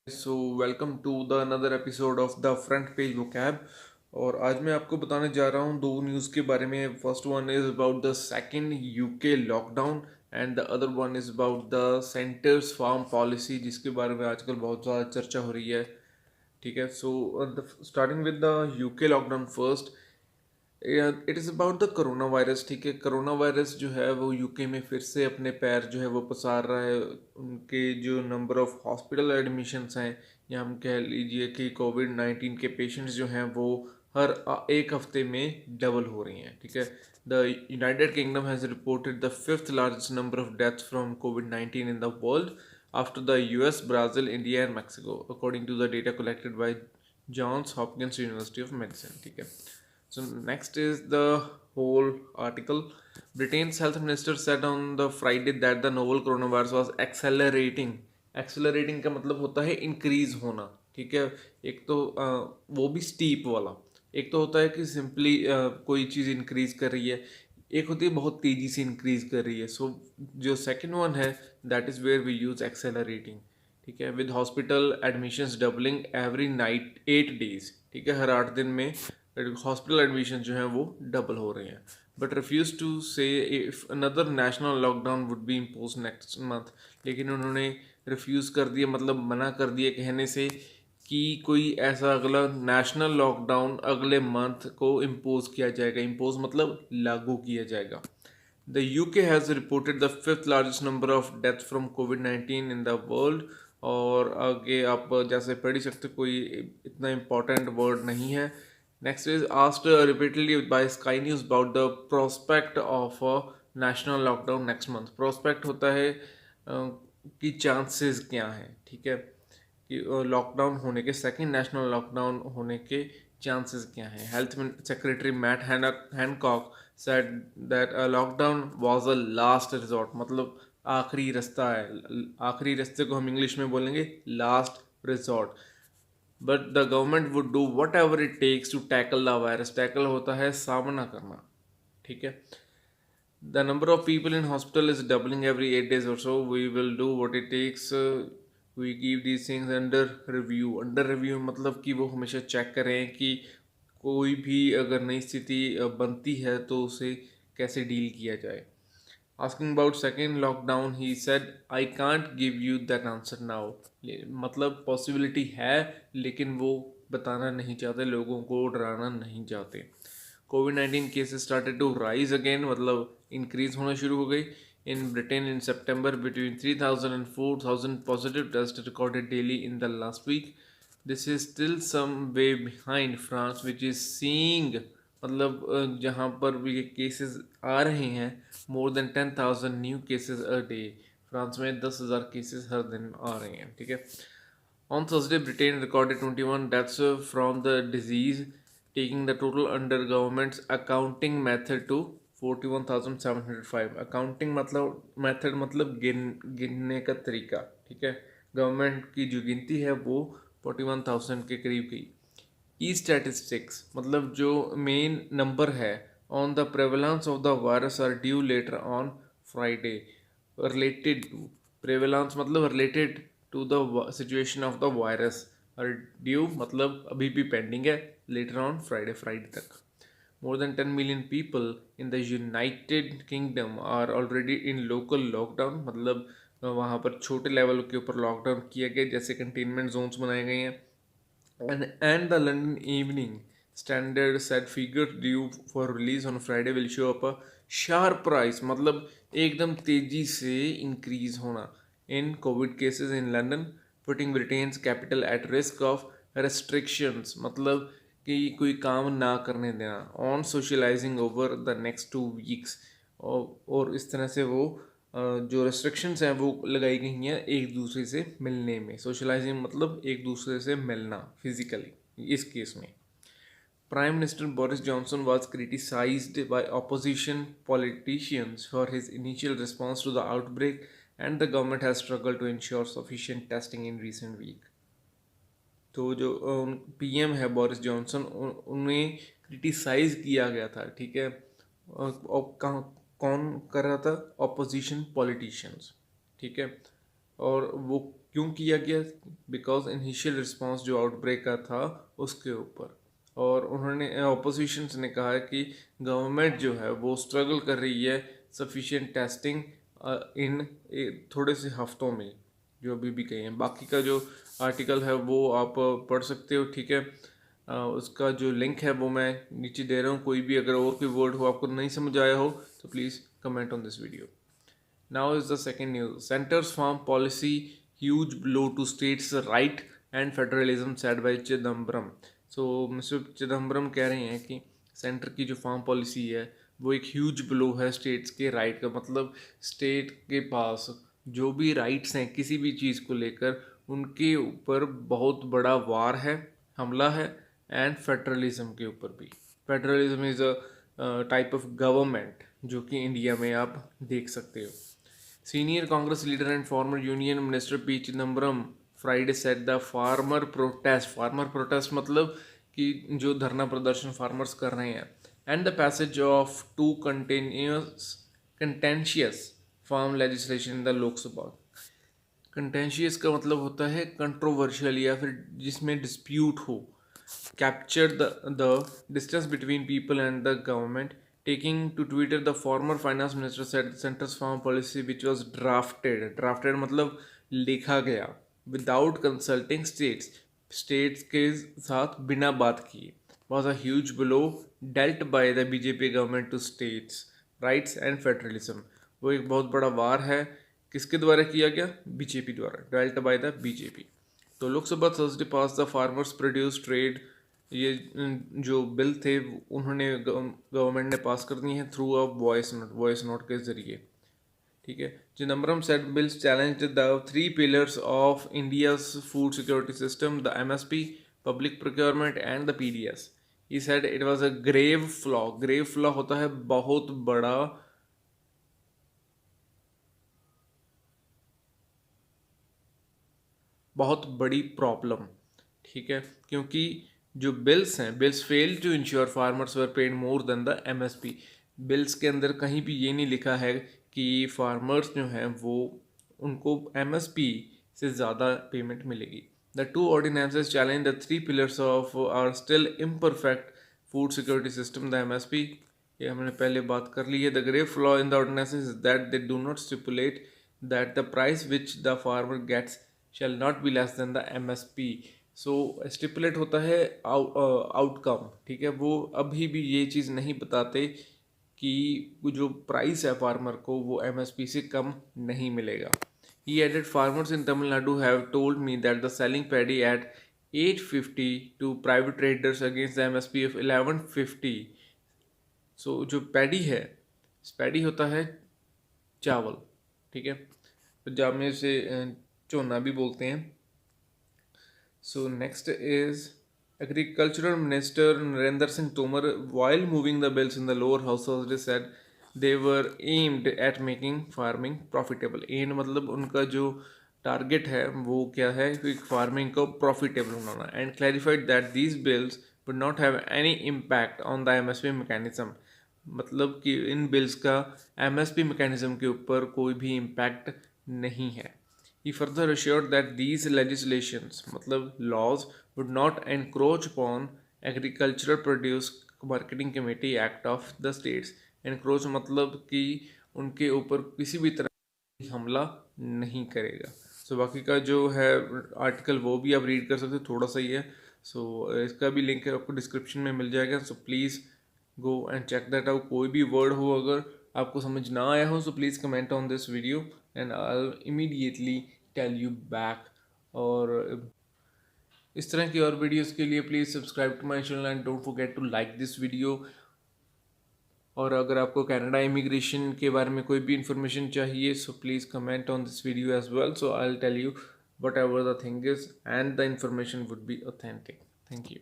So welcome to the another episode of the front page vocab. और आज मैं आपको बताने जा रहा हूँ दो न्यूज़ के बारे में। First one is about the second UK lockdown and the other one is about the centre's farm policy, जिसके बारे में आजकल बहुत ज़्यादा चर्चा हो रही है। ठीक है, so starting with the UK lockdown first. It is about the corona virus. ठीक है, कोरोना वायरस जो है वो यूके में फिर से अपने पैर जो है वो पसार रहा है। उनके जो नंबर ऑफ हॉस्पिटल एडमिशन्स हैं, या हम कह लीजिए कि कोविड-19 के पेशेंट्स जो हैं वो हर एक हफ्ते में डबल हो रही हैं। ठीक है, the United kingdom has reported the fifth largest number of deaths from covid in the world after the US, Brazil, India and Mexico, according to the data collected by Johns Hopkins University of Medicine. ठीक है, so next is the whole article. Britain's health minister said on the Friday that the novel coronavirus was accelerating. Accelerating का मतलब होता है increase होना। ठीक है, एक तो वो भी steep वाला। एक तो होता है कि सिंपली कोई चीज़ इंक्रीज कर रही है, एक होती है बहुत तेज़ी से इंक्रीज कर रही है। सो जो सेकंड वन है, that is where we use accelerating. ठीक है, with hospital admissions doubling every night 8 days. ठीक है, हर 8 दिन में हॉस्पिटल एडमिशन जो हैं वो डबल हो रहे हैं। बट रिफ्यूज टू से if another national lockdown would be impose next month. लेकिन उन्होंने रिफ्यूज़ कर दिया, मतलब मना कर दिया कहने से कि कोई ऐसा अगला नेशनल लॉकडाउन अगले मंथ को इम्पोज किया जाएगा। इम्पोज मतलब लागू किया जाएगा। The UK has reported the fifth largest number of death from covid in the world. और आगे आप जैसे पढ़ ही सकते, कोई इतना इम्पोर्टेंट वर्ड नहीं है। Next is asked repeatedly by Sky News about the prospect of a national lockdown next month. Prospect होता है कि चांसेस क्या हैं। ठीक है, कि लॉकडाउन होने के, सेकंड नेशनल लॉकडाउन होने के चांसेस क्या हैं। Health secretary Matt Hancock said that a lockdown was a last resort, मतलब आखिरी रास्ता है। आखिरी रास्ते को हम इंग्लिश में बोलेंगे last resort. But the government would do whatever it takes to tackle the virus. Tackle होता है सामना करना। ठीक है, the number of people in hospital is doubling every 8 days or so. We will do what it takes. We keep these things under review. Under review मतलब कि वो हमेशा चेक करें कि कोई भी अगर नई स्थिति बनती है तो उसे कैसे डील किया जाए। Asking about second lockdown, he said, I can't give you that answer now. मतलब पॉसिबिलिटी है, लेकिन वो बताना नहीं चाहते, लोगों को डराना नहीं चाहते। कोविड-19 cases started to rise again, मतलब इंक्रीज होना शुरू हो गई। In Britain in September between 3000 and 4000 positive tests recorded daily in the last week. This is still some way behind France which is seeing, मतलब जहाँ पर भी केसेस आ रहे हैं more than 10,000 new cases a day. France में 10,000 cases हर दिन आ रहे हैं। ठीक है, on Thursday, Britain recorded 21 deaths from the disease, taking the total under government's accounting method to 41,705। Accounting मतलब मेथड मतलब गिनने का तरीका। ठीक है, गवर्नमेंट की जो गिनती है वो 41,000 के करीब गई। ई स्टैटिस्टिक्स मतलब जो मेन नंबर है on the prevalence of the virus are due later on Friday. Related to, prevalence मतलब related to the situation of the virus, और ड्यू मतलब अभी भी पेंडिंग है, लेटर ऑन फ्राइडे, फ्राइडे तक। More than 10 million people in the United Kingdom are already in local lockdown, मतलब वहाँ पर छोटे लेवल के ऊपर लॉकडाउन किया गया, जैसे कंटेनमेंट जोन्स बनाए गए हैं। And the London Evening Standard said figure due for release on Friday will show up a sharp rise, मतलब एकदम तेजी से इंक्रीज होना in COVID cases in London, putting Britain's capital at risk of restrictions, मतलब कि कोई काम ना करने देना on socializing over the next 2 weeks। और इस तरह से वो जो रेस्ट्रिक्शंस हैं वो लगाई गई हैं एक दूसरे से मिलने में। सोशलाइजिंग मतलब एक दूसरे से मिलना फिजिकली। इस केस में prime minister Boris Johnson was criticised by opposition politicians for his initial response to the outbreak and the government has struggle to ensure sufficient testing in recent week. तो जो PM है Boris Johnson, उन्हें criticise किया गया था। ठीक है, और कौन कर रहा था? Opposition politicians. ठीक है, और वो क्यों किया गया? बिकॉज इनिशियल रिस्पांस जो आउटब्रेक का था उसके ऊपर, और उन्होंने ऑपोजिशंस ने कहा है कि गवर्नमेंट जो है वो स्ट्रगल कर रही है सफिशिएंट टेस्टिंग इन थोड़े से हफ्तों में, जो अभी भी कही हैं। बाकी का जो आर्टिकल है वो आप पढ़ सकते हो, ठीक है। उसका जो लिंक है वो मैं नीचे दे रहा हूँ। कोई भी अगर और कोई वर्ड हो आपको नहीं समझ आया हो तो please comment on this video. Now is the second news. Center's farm policy huge blow to states' right and federalism, said by Chidambaram. So mister Chidambaram कह रहे हैं कि सेंटर की जो फार्म पॉलिसी है वो एक ह्यूज ब्लो है स्टेट्स के राइट का। मतलब स्टेट के पास जो भी राइट्स हैं किसी भी चीज़ को लेकर, उनके ऊपर बहुत बड़ा वार है, हमला है। एंड फेडरलिज्म के ऊपर भी। Federalism is a type of government जो कि इंडिया में आप देख सकते हो। Senior Congress leader and former Union Minister P. Chidambaram Friday said the farmer protest मतलब कि जो धरना प्रदर्शन फार्मर्स कर रहे हैं, and the passage of two contentious farm legislation in the लोक सभा। कंटेंशियस का मतलब होता है कंट्रोवर्शियल या फिर जिसमें डिस्प्यूट हो। Capture the distance between people and the government. Taking to Twitter, the former finance minister said the center's farm policy, which was drafted मतलब लिखा गया without consulting states के साथ बिना बात किए, was a huge blow dealt by the BJP government to states rights and federalism। वो एक बहुत बड़ा वार है, किसके द्वारा किया गया? बीजेपी द्वारा, डेल्ट बाय द बीजेपी। तो Lok Sabha Thursday passed the farmers produce trade, ये जो बिल थे उन्होंने गवर्नमेंट ने पास कर दिए हैं थ्रू अ वॉइस नोट के जरिए, ठीक है। Chidambaram said bills challenged the three pillars of India's food security system, the MSP, public procurement and the PDS. He said it was a grave flaw होता है बहुत बड़ा, बहुत बड़ी प्रॉब्लम, ठीक है। क्योंकि जो bills fail to ensure farmers were paid more than the MSP. Bills के अंदर कहीं भी ये नहीं लिखा है कि फार्मर्स जो हैं वो उनको एमएसपी से ज़्यादा पेमेंट मिलेगी। The two ordinances challenge the three pillars of our still imperfect food security system, the MSP. ये हमने पहले बात कर ली है। The grave flaw in the ordinances is that they do not stipulate that the price which the farmer gets shall not be less than the MSP। So stipulate होता है outcome, ठीक है। वो अभी भी ये चीज़ नहीं बताते कि जो प्राइस है फार्मर को वो MSP से कम नहीं मिलेगा। He added farmers in Tamil Nadu have told me that the selling paddy at 850 to private traders against the MSP of 1150। सो जो पैडी है, पैडी होता है चावल, ठीक है। पंजाब में इसे झोना भी बोलते हैं। So next is agricultural minister Narendra Singh Tomar while moving the bills in the lower house Thursday said they were aimed at making farming profitable। Um मतलब उनका जो टारगेट है वो क्या है कि फार्मिंग को profitable banana. And clarified that these bills would not have any impact on the MSP mechanism। मतलब कि इन बिल्स का MSP मैकेनिज्म के ऊपर कोई भी इम्पैक्ट नहीं है। He further assured that these legislations मतलब laws would not encroach upon Agricultural Produce Marketing Committee Act of the states। encroach मतलब कि उनके ऊपर किसी भी तरह हमला नहीं करेगा। सो बाकी का जो है आर्टिकल वो भी आप रीड कर सकते हो, थोड़ा सा ही है। सो इसका भी लिंक है आपको डिस्क्रिप्शन में मिल जाएगा। So please go and check that out. कोई भी वर्ड हो अगर आपको समझ ना आया हो so please comment on this video and I will immediately tell you back. और इस तरह की और वीडियोस के लिए please subscribe to my channel and don't forget to like this video. और अगर आपको कनाडा इमिग्रेशन के बारे में कोई भी इन्फॉर्मेशन चाहिए so please comment on this video as well, so I will tell you whatever the thing is and the information would be authentic. Thank you.